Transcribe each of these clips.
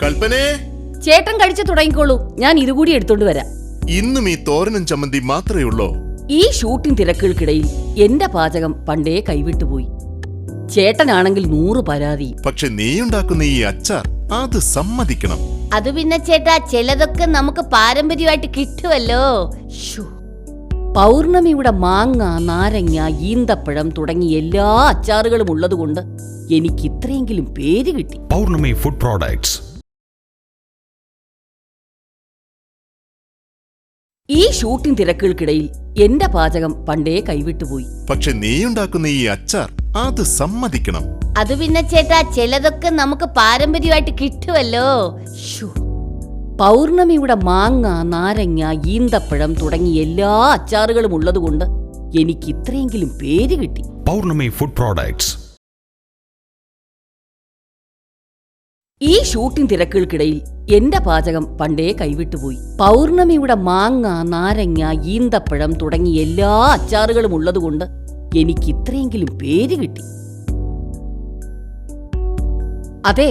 കൽപ്പനേ, ചേട്ടൻ കഴിച്ചു തുടങ്ങിക്കോളൂ, ഞാൻ ഇതുകൂടി എടുത്തോണ്ട് വരാം. ഇന്നും ഈ തോരനും ചമ്മന്തി മാത്രമേ ഉള്ളോ? ഈ ഷൂട്ടിംഗ് തിരക്കുകൾക്കിടയിൽ എന്റെ പാചകം പണ്ടേ കൈവിട്ടുപോയി. ചേട്ടനാണെങ്കിൽ 100 പരാതി. പക്ഷെ നീ ഉണ്ടാക്കുന്ന ഈ അച്ചാർ അത് സമ്മതിക്കണം. അത് പിന്നെ ചേട്ടാ, ചിലതൊക്കെ നമുക്ക് പാരമ്പര്യമായിട്ട് കിട്ടുമല്ലോ. പൗർണമിയുടെ മാങ്ങ, നാരങ്ങ, ഈന്തപ്പഴം തുടങ്ങി എല്ലാ അച്ചാറുകളും ഉള്ളതുകൊണ്ട് എനിക്ക് ഇത്രയെങ്കിലും പേര് കിട്ടി. പൗർണമി ഫുഡ് പ്രോഡക്ട്സ്. ഈ ഷൂട്ടിംഗ് തിരക്കുകൾക്കിടയിൽ എന്റെ പാചകം പണ്ടേ കൈവിട്ടുപോയി. പക്ഷെ നീ ഉണ്ടാക്കുന്ന ഈ അച്ചാർ അത് സമ്മതിക്കണം. അത് പിന്നെ ചേട്ടാ, ചിലതൊക്കെ നമുക്ക് പാരമ്പര്യമായിട്ട് കിട്ടുമല്ലോ. പൗർണമിയുടെ മാങ്ങ, നാരങ്ങ, ഈന്തപ്പഴം തുടങ്ങി എല്ലാ അച്ചാറുകളും ഉള്ളതുകൊണ്ട് എനിക്ക് ഇത്രയെങ്കിലും പേര് കിട്ടി. പൗർണമി ഫുഡ് പ്രോഡക്ട്സ്. ഈ ഷൂട്ടിംഗ് തിരക്കുകൾക്കിടയിൽ എന്റെ പാചകം പണ്ടേ കൈവിട്ടുപോയി. പൗർണമിയുടെ മാങ്ങ, നാരങ്ങ, ഈന്തപ്പഴം തുടങ്ങി എല്ലാ അച്ചാറുകളും ഉള്ളതുകൊണ്ട് എനിക്ക് ഇത്രയെങ്കിലും പേര് കിട്ടി. അതെ,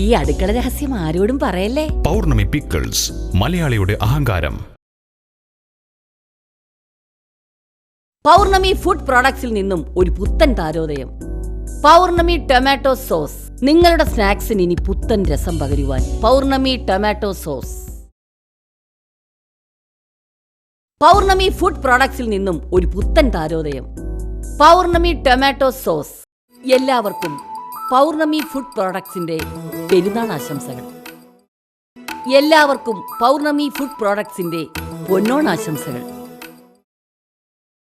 ഈ അടുക്കള രഹസ്യം ആരോടും പറയല്ലേ. പൗർണമി പിക്കിൾസ്, മലയാളിയുടെ അഹങ്കാരം. പൗർണമി ഫുഡ് പ്രോഡക്ട്സിൽ നിന്നും ഒരു പുത്തൻ താരോദയം. പൗർണമി ടൊമാറ്റോ സോസ്. നിങ്ങളുടെ സ്നാക്സിന് ഇനി പുത്തൻ രസം പകരുവാൻ പൗർണമി ടൊമാറ്റോ സോസ്. പൗർണമി ഫുഡ് പ്രോഡക്ട്സിൽ നിന്നും ഒരു പുത്തൻ താരോദയം. പൗർണമി ടൊമാറ്റോ സോസ്. എല്ലാവർക്കും പൗർണമി ഫുഡ് പ്രോഡക്ട്സിന്റെ പെരുന്നാൾ ആശംസകൾ. എല്ലാവർക്കും പൗർണമി ഫുഡ് പ്രോഡക്ട്സിന്റെ പൊന്നോണാശംസകൾ.